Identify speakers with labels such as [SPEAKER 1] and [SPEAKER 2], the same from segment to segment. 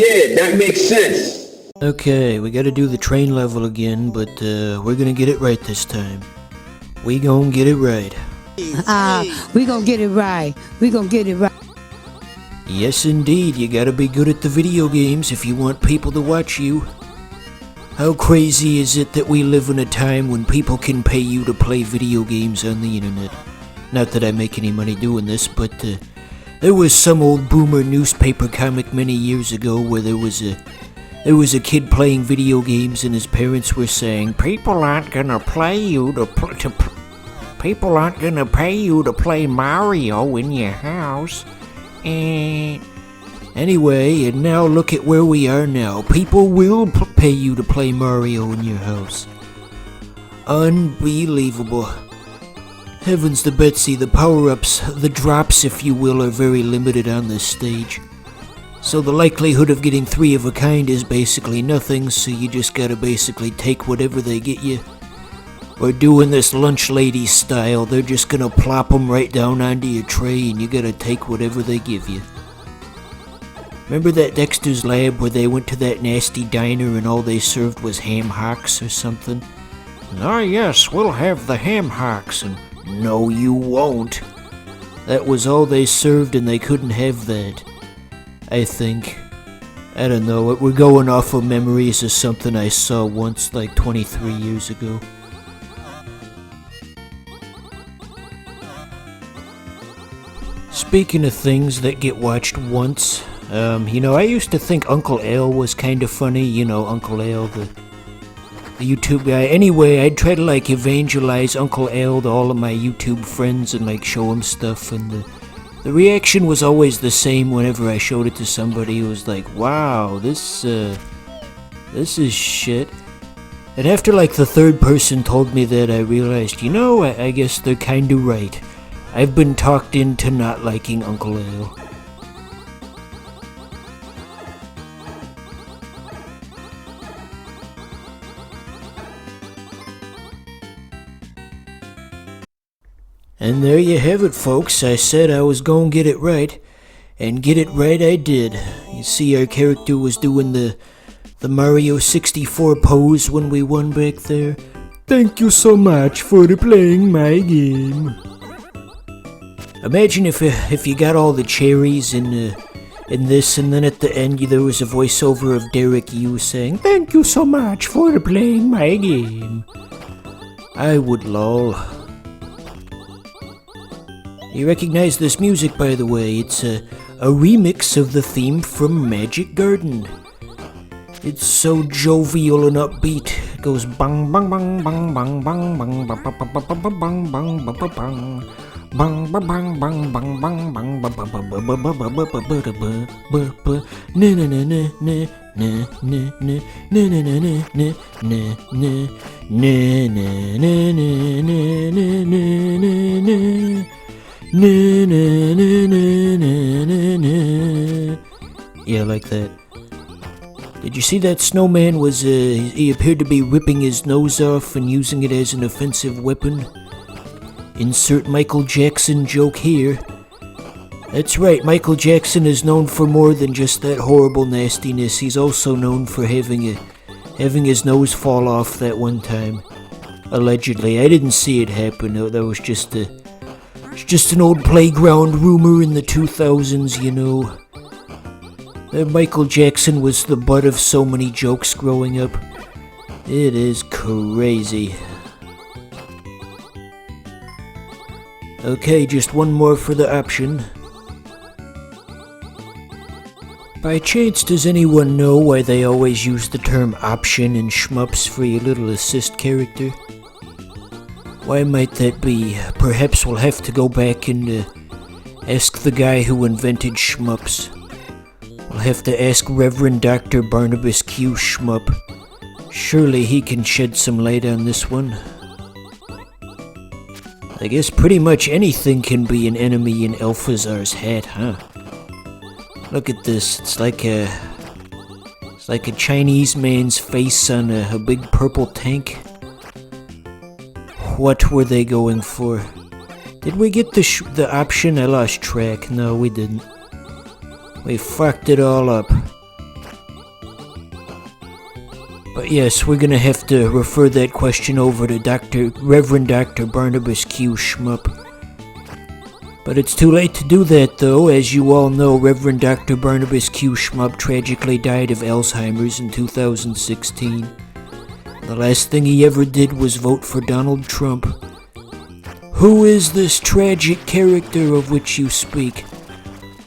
[SPEAKER 1] Yeah, that makes sense.
[SPEAKER 2] Okay, we gotta do the train level again, but we're gonna get it right this time. We gon' get it right.
[SPEAKER 3] We gonna get it right. We gonna get it right.
[SPEAKER 2] Yes, indeed, you gotta be good at the video games if you want people to watch you. How crazy is it that we live in a time when people can pay you to play video games on the internet? Not that I make any money doing this, but there was some old boomer newspaper comic many years ago where there was a kid playing video games and his parents were saying, people aren't gonna pay you to play Mario in your house. Anyway, and now look at where we are now. People will pay you to play Mario in your house. Unbelievable. Heavens to Betsy, the power-ups, the drops if you will, are very limited on this stage. So the likelihood of getting 3 of a kind is basically nothing, so you just gotta basically take whatever they get you. We're doing this lunch lady style, they're just gonna plop them right down onto your tray and you gotta take whatever they give you. Remember that Dexter's Lab where they went to that nasty diner and all they served was ham hocks or something? Ah yes, we'll have the ham hocks, and no you won't. That was all they served and they couldn't have that. I think. I don't know, we're going off of memories of something I saw once like 23 years ago. Speaking of things that get watched once, I used to think Uncle Al was kind of funny, Uncle Al, the YouTube guy. Anyway, I'd try to evangelize Uncle Al to all of my YouTube friends and show him stuff, and the reaction was always the same whenever I showed it to somebody. It was like, wow, this is shit. And after the third person told me that, I realized, I guess they're kinda right. I've been talked into not liking Uncle Al. And there you have it, folks. I said I was gonna get it right, and get it right I did. You see, our character was doing the Mario 64 pose when we won back there. Thank you so much for playing my game. Imagine if you got all the cherries in this, and then at the end there was a voiceover of Derek Yu saying, "Thank you so much for playing my game." I would lol. You recognize this music, by the way. It's a remix of the theme from Magic Garden. It's so jovial and upbeat. It goes bang bang bang bang bang bang bang bang bang bang bang bang bang bang. Bang bang bang bang bang bang bang bang bang bang yeah, like that. Did you see that snowman was, he appeared to be ripping his nose off and using it as an offensive weapon? Insert Michael Jackson joke here. That's right, Michael Jackson is known for more than just that horrible nastiness. He's also known for having his nose fall off that one time. Allegedly. I didn't see it happen. That was just an old playground rumor in the 2000s, That Michael Jackson was the butt of so many jokes growing up. It is crazy. Okay, just one more for the option. By chance, does anyone know why they always use the term option in shmups for your little assist character? Why might that be? Perhaps we'll have to go back and ask the guy who invented shmups. We'll have to ask Reverend Dr. Barnabas Q. Shmup. Surely he can shed some light on this one. I guess pretty much anything can be an enemy in Alphazar's hat, huh? Look at this. It's like a Chinese man's face on a big purple tank. What were they going for? Did we get the option? I lost track. No, we didn't. We fucked it all up. But yes, we're gonna have to refer that question over to Reverend Dr. Barnabas Q. Schmupp. But it's too late to do that, though. As you all know, Reverend Dr. Barnabas Q. Schmupp tragically died of Alzheimer's in 2016. The last thing he ever did was vote for Donald Trump. Who is this tragic character of which you speak?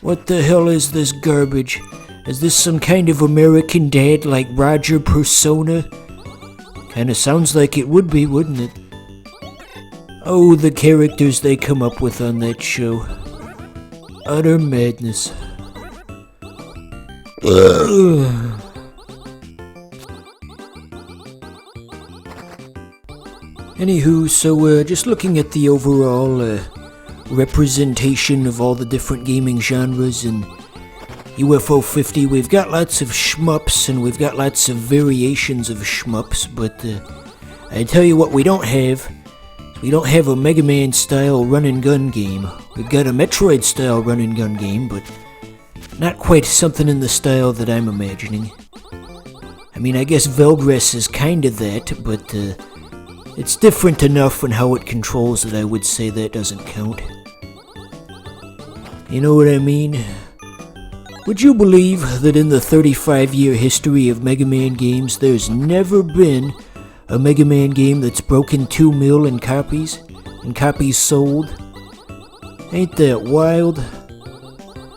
[SPEAKER 2] What the hell is this garbage? Is this some kind of American Dad like Roger Persona? Kinda sounds like it would be, wouldn't it? Oh, the characters they come up with on that show. Utter madness. Anywho, so just looking at the overall representation of all the different gaming genres in UFO 50, we've got lots of shmups and we've got lots of variations of shmups, but I tell you what we don't have. We don't have a Mega Man style run and gun game. We've got a Metroid style run and gun game, but not quite something in the style that I'm imagining. I mean, I guess Veldres is kinda that, but it's different enough in how it controls that I would say that doesn't count. You know what I mean? Would you believe that in the 35-year history of Mega Man games, there's never been a Mega Man game that's broken 2 million copies, and copies sold? Ain't that wild?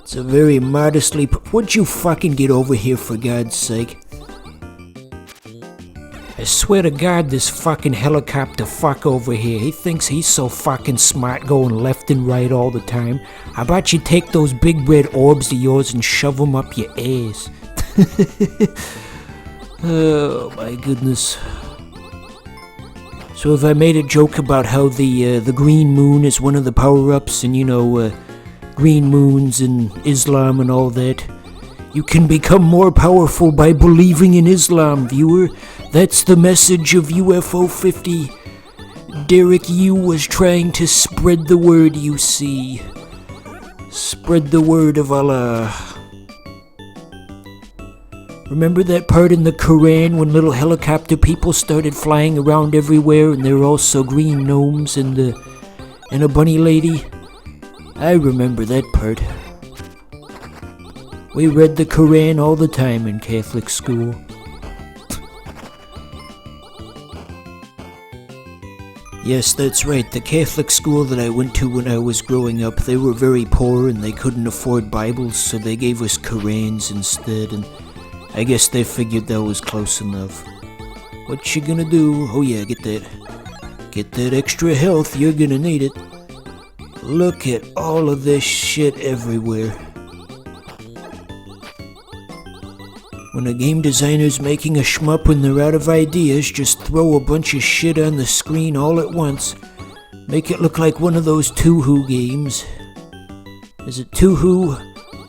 [SPEAKER 2] It's a very modestly... Would you fucking get over here for God's sake? I swear to God, this fucking helicopter fuck over here, he thinks he's so fucking smart going left and right all the time. How about you take those big red orbs of yours and shove them up your ass? Oh my goodness. So if I made a joke about how the green moon is one of the power-ups and, you know, green moons and Islam and all that, you can become more powerful by believing in Islam, viewer. That's the message of UFO 50. Derek Yu was trying to spread the word, you see. Spread the word of Allah. Remember that part in the Quran when little helicopter people started flying around everywhere and there were also green gnomes and a bunny lady? I remember that part. We read the Quran all the time in Catholic school. Yes, that's right. The Catholic school that I went to when I was growing up, they were very poor and they couldn't afford Bibles, so they gave us Qurans instead, and I guess they figured that was close enough. What you gonna do? Oh yeah, get that extra health, you're gonna need it. Look at all of this shit everywhere. When a game designer's making a shmup when they're out of ideas, just throw a bunch of shit on the screen all at once. Make it look like one of those Touhou games. Is it Touhou?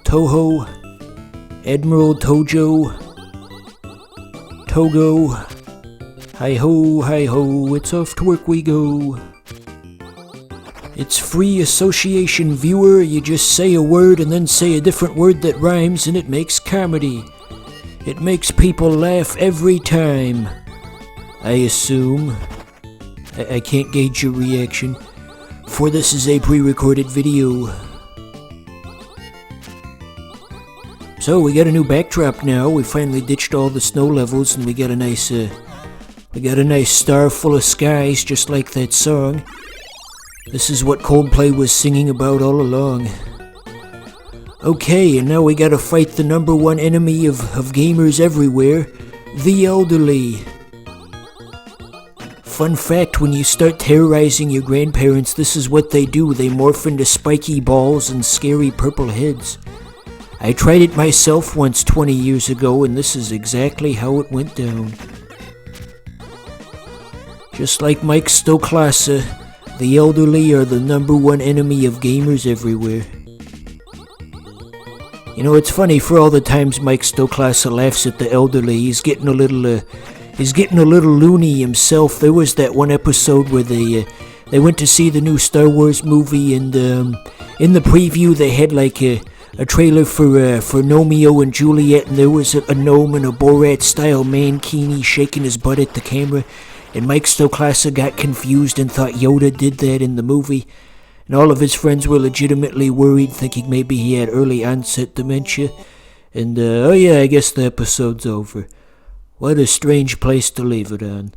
[SPEAKER 2] Toho? Admiral Tojo? Togo? Hi-ho, it's off to work we go. It's free association, viewer. You just say a word and then say a different word that rhymes and it makes comedy. It makes people laugh every time. I assume. I can't gauge your reaction, for this is a pre-recorded video. So we got a new backdrop now. We finally ditched all the snow levels and we got a nice star full of skies, just like that song. This is what Coldplay was singing about all along. Okay, and now we gotta fight the number one enemy of gamers everywhere, the elderly. Fun fact, when you start terrorizing your grandparents, this is what they do. They morph into spiky balls and scary purple heads. I tried it myself once 20 years ago, and this is exactly how it went down. Just like Mike Stoklasa, the elderly are the number one enemy of gamers everywhere. You know, it's funny, for all the times Mike Stoklasa laughs at the elderly, he's getting a little loony himself. There was that one episode where they went to see the new Star Wars movie, and in the preview they had like a trailer for Romeo and Juliet, and there was a gnome in a Borat-style mankini shaking his butt at the camera, and Mike Stoklasa got confused and thought Yoda did that in the movie, and all of his friends were legitimately worried, thinking maybe he had early onset dementia, and, oh yeah, I guess the episode's over. What a strange place to leave it on.